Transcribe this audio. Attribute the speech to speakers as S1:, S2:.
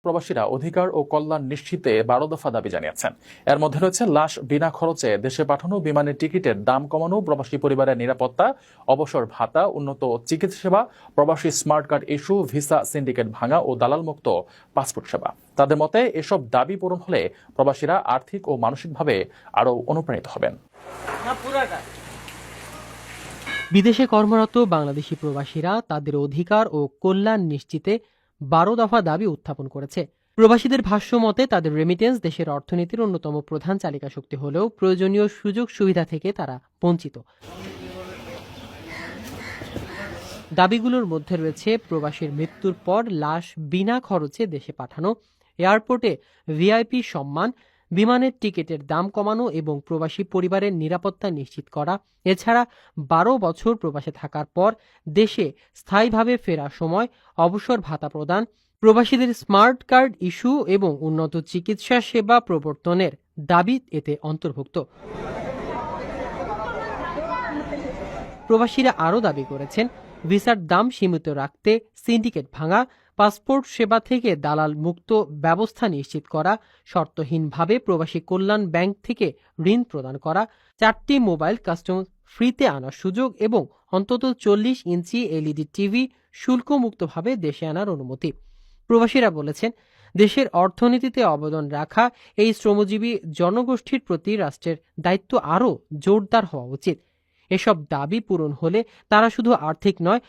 S1: প্রবাসীরা অধিকার ও কল্যাণ নিশ্চিতে 12 দফা দাবি জানিয়েছেন। এর মধ্যে রয়েছে লাশ বিনা খরচে দেশে পাঠানো, বিমানের টিকিটের দাম কমানো, প্রবাসী পরিবারের নিরাপত্তা, অবসর ভাতা, উন্নত চিকিৎসা সেবা, প্রবাসী smart card issue, visa syndicate ভাঙা ও দালালমুক্ত পাসপোর্ট সেবা। তাদের মতে এসব দাবি পূরণ হলে প্রবাসীরা আর্থিক ও মানসিকভাবে আরও অনুপ্রাণিত হবেন।
S2: বিদেশে কর্মরত বাংলাদেশি প্রবাসীরা তাদের অধিকার ও কল্যাণ নিশ্চিতে 12 দফা দাবি উত্থাপন করেছে। প্রবাসীদের ভাষ্য মতে তাদের রেমিটেন্স দেশের অর্থনীতির অন্যতম প্রধান চালিকা শক্তি হলেও প্রয়োজনীয় সুযোগ সুবিধা থেকে তারা বঞ্চিত। দাবিগুলোর মধ্যে রয়েছে প্রবাসীর মৃত্যুর পর লাশ বিনা খরচে দেশে পাঠানো, এয়ারপোর্টে ভিআইপি সম্মান, বিমানের টিকিটের দাম কমানো এবং প্রবাসী পরিবারের নিরাপত্তা নিশ্চিত করা। এছাড়া 12 বছর প্রবাসে থাকার পর দেশে স্থায়ীভাবে ফেরার সময় অবসর ভাতা প্রদান, প্রবাসীদের স্মার্ট কার্ড ইস্যু এবং উন্নত চিকিৎসা সেবা প্রবর্তনের দাবি এতে অন্তর্ভুক্ত। প্রবাসীরা আরও দাবি করেছেন ভিসার দাম সীমিত রাখতে সিন্ডিকেট ভাঙা, পাসপোর্ট সেবা থেকে দালাল মুক্ত ব্যবস্থা নিশ্চিত করা, শর্তহীনভাবে প্রবাসী কল্যাণ ব্যাংক থেকে ঋণ প্রদান করা, 4টি মোবাইল কাস্টম ফ্রিতে আনার সুযোগ এবং অন্তত 40 ইঞ্চি এলইডি টিভি শুল্কমুক্তভাবে দেশে আনার অনুমতি। প্রবাসীরা বলেছেন দেশের অর্থনীতিতে অবদান রাখা এই শ্রমজীবী জনগোষ্ঠীর প্রতি রাষ্ট্রের দায়িত্ব আরও জোরদার হওয়া উচিত। এসব দাবি পূরণ হলে তারা শুধু আর্থিক নয়